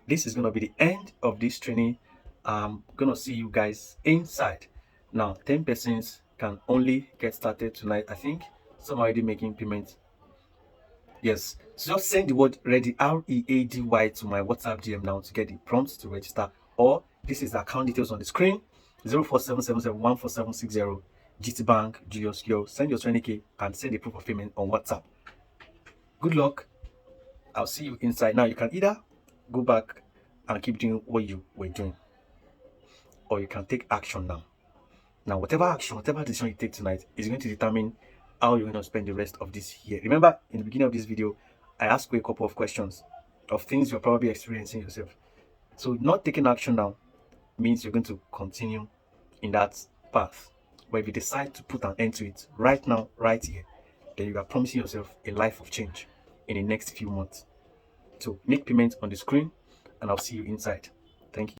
This is going to be the end of this training. I'm going to see you guys inside. Now, 10 persons can only get started tonight. I think some are already making payments. Yes. So just send the word ready, READY, to my WhatsApp DM now to get the prompts to register. Or this is the account details on the screen: 04777144760. GT Bank, Julius Yo. Send your 20K and send a proof of payment on WhatsApp. Good luck. I'll see you inside. Now you can either go back and keep doing what you were doing, or you can take action now. Now, whatever decision you take tonight is going to determine how you're going to spend the rest of this year. Remember, in the beginning of this video, I asked you a couple of questions of things you're probably experiencing yourself. So not taking action now means you're going to continue in that path. But if you decide to put an end to it right now, right here, then you are promising yourself a life of change in the next few months. So make payments on the screen, and I'll see you inside. Thank you.